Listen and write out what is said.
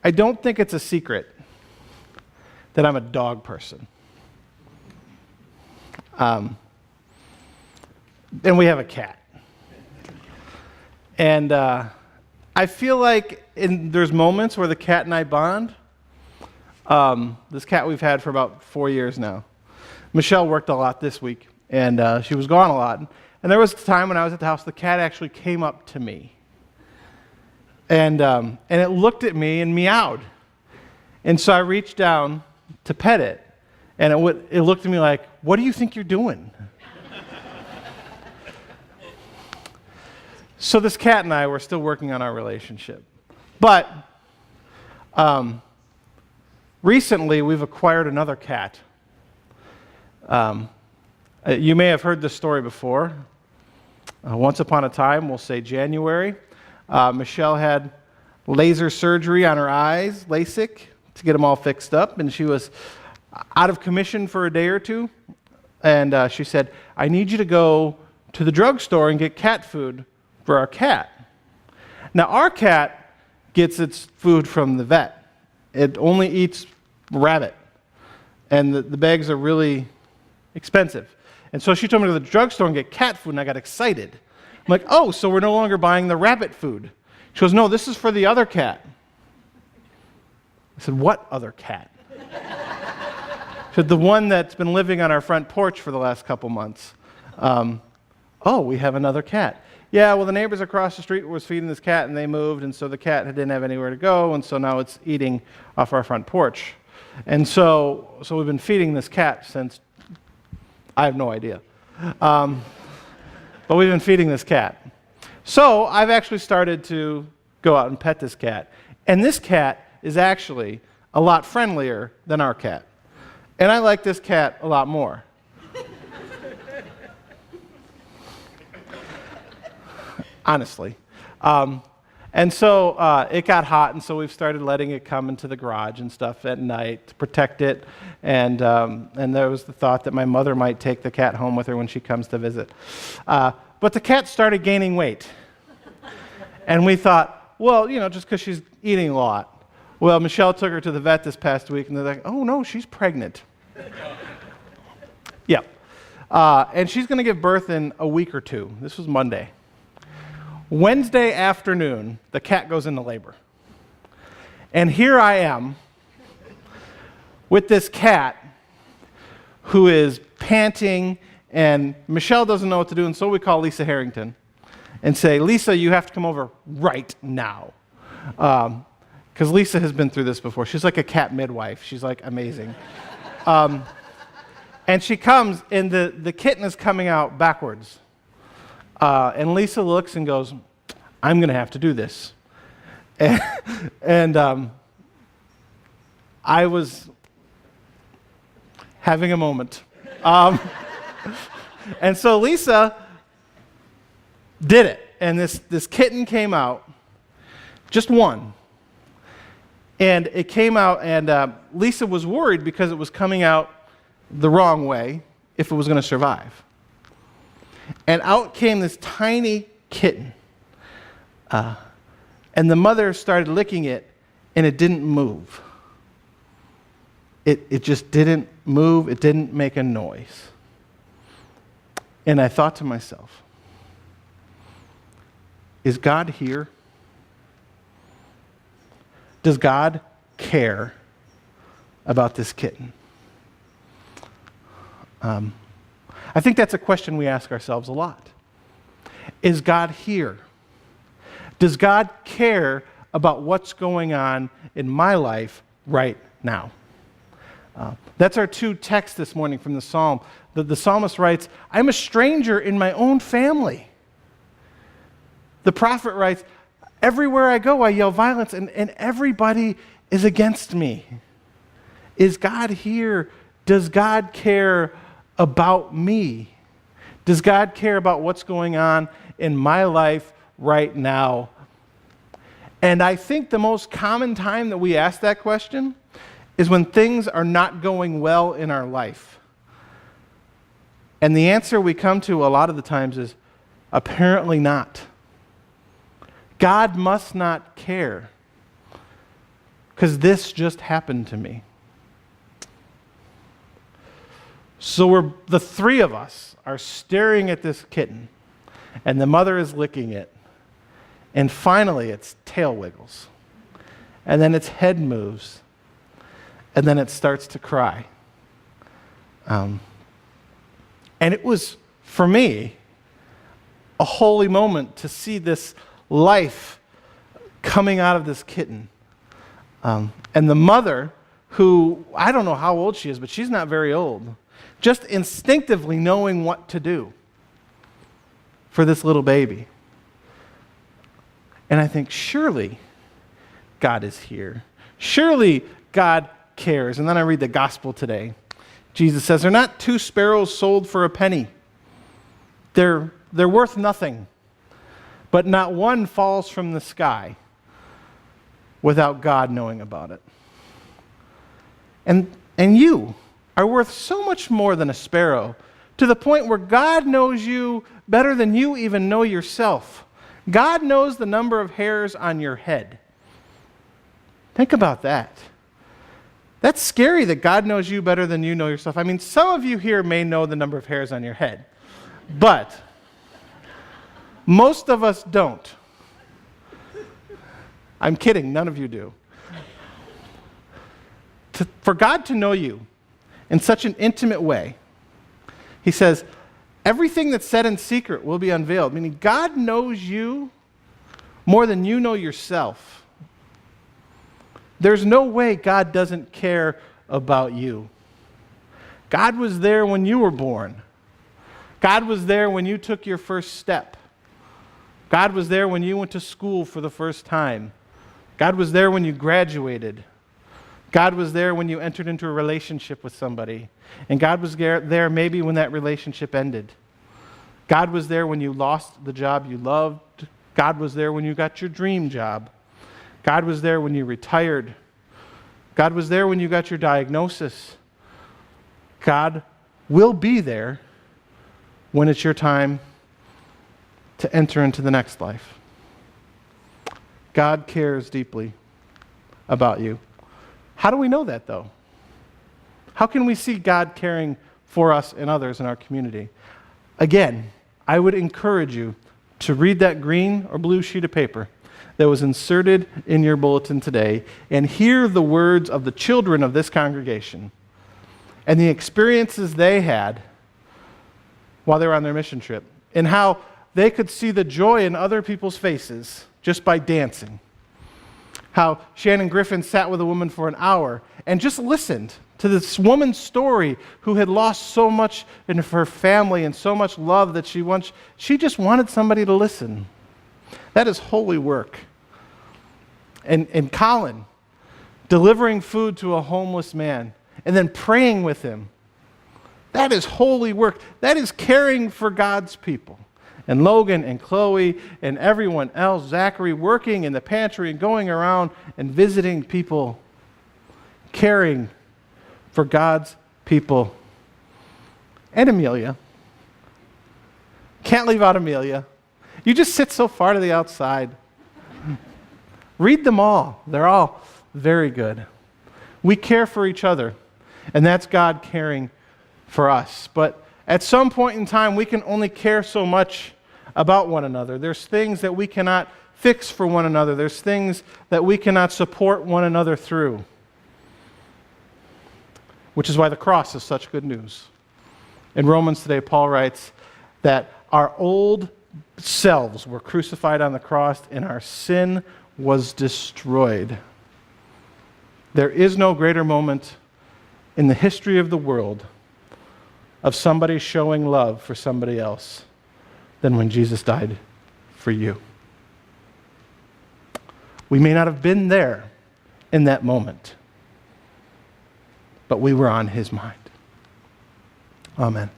I don't think it's a secret that I'm a dog person. And we have a cat. And I feel like there's moments where the cat and I bond. This cat we've had for about 4 years now. Michelle worked a lot this week, and she was gone a lot. And there was a time when I was at the house, the cat actually came up to me. And it looked at me and meowed. And so I reached down to pet it, and it looked at me like, "What do you think you're doing?" So this cat and I were still working on our relationship. But recently, we've acquired another cat. You may have heard this story before. Once upon a time, we'll say January, Michelle had laser surgery on her eyes, LASIK, to get them all fixed up, and she was out of commission for a day or two. And she said, "I need you to go to the drugstore and get cat food for our cat." Now, our cat gets its food from the vet. It only eats rabbit, and the bags are really expensive. And so she told me to go to the drugstore and get cat food, and I got excited. I'm like, "Oh, so we're no longer buying the rabbit food." She goes, "No, this is for the other cat." I said, "What other cat?" She said, "The one that's been living on our front porch for the last couple months." "Oh, we have another cat." "Yeah, well, the neighbors across the street was feeding this cat, and they moved, and so the cat didn't have anywhere to go, and so now it's eating off our front porch. And so we've been feeding this cat since, I have no idea. But we've been feeding this cat. So I've actually started to go out and pet this cat. And this cat is actually a lot friendlier than our cat. And I like this cat a lot more. Honestly. And so it got hot, and so we've started letting it come into the garage and stuff at night to protect it. And there was the thought that my mother might take the cat home with her when she comes to visit. But the cat started gaining weight. And we thought, well, just because she's eating a lot. Well, Michelle took her to the vet this past week, and they're like, "Oh, no, she's pregnant." Yeah. And she's going to give birth in a week or two. This was Monday. Wednesday afternoon, the cat goes into labor. And here I am with this cat who is panting, and Michelle doesn't know what to do, and so we call Lisa Harrington and say, "Lisa, you have to come over right now." Because Lisa has been through this before. She's like a cat midwife. She's like amazing. And she comes, and the kitten is coming out backwards. And Lisa looks and goes, "I'm going to have to do this." And I was having a moment. And so Lisa did it. And this kitten came out, just one. And it came out, and Lisa was worried because it was coming out the wrong way if it was going to survive. And out came this tiny kitten. And the mother started licking it, and it didn't move. It just didn't move. It didn't make a noise. And I thought to myself, is God here? Does God care about this kitten? I think that's a question we ask ourselves a lot. Is God here? Does God care about what's going on in my life right now? That's our two texts this morning from the Psalm. The psalmist writes, "I'm a stranger in my own family." The prophet writes, "Everywhere I go, I yell violence, and everybody is against me." Is God here? Does God care about me? Does God care about what's going on in my life right now? And I think the most common time that we ask that question is when things are not going well in our life. And the answer we come to a lot of the times is, apparently not. God must not care. because this just happened to me. So the three of us are staring at this kitten, and the mother is licking it. And finally, its tail wiggles. And then its head moves. And then it starts to cry. And it was, for me, a holy moment to see this life coming out of this kitten. And the mother, who, I don't know how old she is, but she's not very old, just instinctively knowing what to do for this little baby. And I think, surely God is here. Surely God cares. And then I read the gospel today. Jesus says, "Are not two sparrows sold for a penny? They're worth nothing, but not one falls from the sky without God knowing about it." And you are worth so much more than a sparrow, to the point where God knows you better than you even know yourself. God knows the number of hairs on your head. Think about that. That's scary that God knows you better than you know yourself. I mean, some of you here may know the number of hairs on your head, but most of us don't. I'm kidding, none of you do. For God to know you in such an intimate way, he says, everything that's said in secret will be unveiled. Meaning, God knows you more than you know yourself. There's no way God doesn't care about you. God was there when you were born. God was there when you took your first step. God was there when you went to school for the first time. God was there when you graduated. God was there when you entered into a relationship with somebody. And God was there maybe when that relationship ended. God was there when you lost the job you loved. God was there when you got your dream job. God was there when you retired. God was there when you got your diagnosis. God will be there when it's your time to enter into the next life. God cares deeply about you. How do we know that, though? How can we see God caring for us and others in our community? Again, I would encourage you to read that green or blue sheet of paper that was inserted in your bulletin today and hear the words of the children of this congregation and the experiences they had while they were on their mission trip, and how they could see the joy in other people's faces just by dancing. How Shannon Griffin sat with a woman for an hour and just listened to this woman's story who had lost so much in her family and so much love that she just wanted somebody to listen. That is holy work. And Colin delivering food to a homeless man and then praying with him. That is holy work. That is caring for God's people. And Logan and Chloe and everyone else, Zachary working in the pantry and going around and visiting people, caring for God's people. And Amelia. Can't leave out Amelia. You just sit so far to the outside. Read them all. They're all very good. We care for each other, and that's God caring for us. But at some point in time, we can only care so much about one another. There's things that we cannot fix for one another. There's things that we cannot support one another through, which is why the cross is such good news. In Romans today, Paul writes that our old selves were crucified on the cross and our sin was destroyed. There is no greater moment in the history of the world of somebody showing love for somebody else than when Jesus died for you. We may not have been there in that moment, but we were on his mind. Amen.